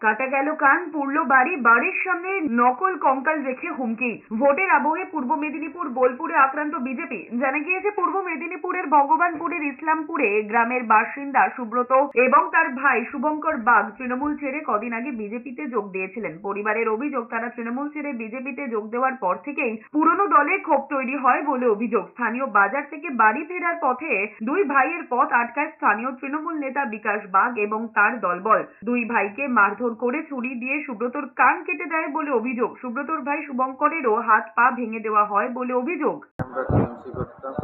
কাটা গেল কান, পুড়ল বাড়ি, বাড়ির সামনে নকল কঙ্কাল রেখে হুমকি। ভোটের আবহে পূর্ব মেদিনীপুর বোলপুরে আক্রান্ত বিজেপি। জানা গিয়েছে পূর্ব মেদিনীপুরের ভগবানপুরের ইসলামপুরে গ্রামের বাসিন্দা সুব্রত এবং তার ভাই শুভঙ্কর বাগ তৃণমূল ছেড়ে কদিন আগে বিজেপিতে যোগ দিয়েছিলেন। পরিবারের অভিযোগ, তারা তৃণমূল ছেড়ে বিজেপিতে যোগ দেওয়ার পর থেকেই পুরনো দলে ক্ষোভ তৈরি হয় বলে অভিযোগ। স্থানীয় বাজার থেকে বাড়ি ফেরার পথে দুই ভাইয়ের পথ আটকায় স্থানীয় তৃণমূল নেতা বিকাশ বাগ এবং তার দলবল। দুই ভাইকে মারধর করে ছুরি দিয়ে সুব্রতর কান কেটে দেয় বলে অভিযোগ। সুব্রতর ভাই শুভঙ্করেরও হাত পা ভেঙে দেওয়া হয় বলে অভিযোগ। আমরা টিএমসি করতাম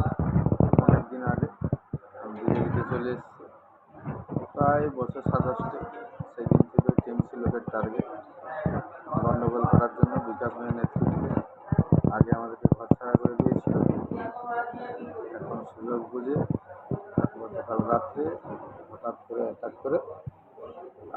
অনেকদিন আগে, বিজেপিতে চলে এসেছি প্রায় বছর 27। সেদিন থেকে টিএমসি লোকের টার্গেট গন্ডগোল করার জন্য বিকাশ ভাইয়ের নেতৃত্বে আগে আমাদেরকে ঘরছাড়া করে দিয়েছিল। এখন সুযোগ বুঝে গতকাল রাত্রে হঠাৎ করে অ্যাটাক করে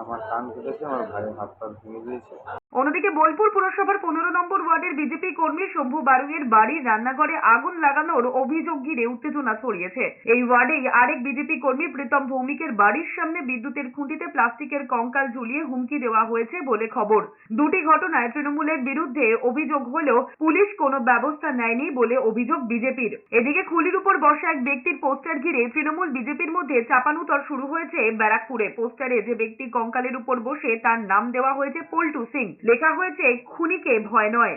আমার কান কেটেছে, আমার ভাইয়ের হাত পা ভেঙে দিয়েছে। অন্যদিকে বোলপুর পুরসভার 15 নম্বর ওয়ার্ডের বিজেপি কর্মী শম্ভু বারুইয়ের বাড়ির রান্নাঘরে আগুন লাগানোর অভিযোগ ঘিরে উত্তেজনা ছড়িয়েছে। এই ওয়ার্ডেই আরেক বিজেপি কর্মী প্রীতম ভৌমিকের বাড়ির সামনে বিদ্যুতের খুঁটিতে প্লাস্টিকের কঙ্কাল ঝুলিয়ে হুমকি দেওয়া হয়েছে বলে খবর। দুটি ঘটনায় তৃণমূলের বিরুদ্ধে অভিযোগ হলেও পুলিশ কোনো ব্যবস্থা নেয়নি বলে অভিযোগ বিজেপির। এদিকে খুলির উপর বসা এক ব্যক্তির পোস্টার ঘিরে তৃণমূল বিজেপির মধ্যে চাপানুতর শুরু হয়েছে ব্যারাকপুরে। পোস্টারে যে ব্যক্তি কঙ্কালের উপর বসে তার নাম দেওয়া হয়েছে পল্টু সিং, লেখা হয়েছে খুনিকে ভয় নয়।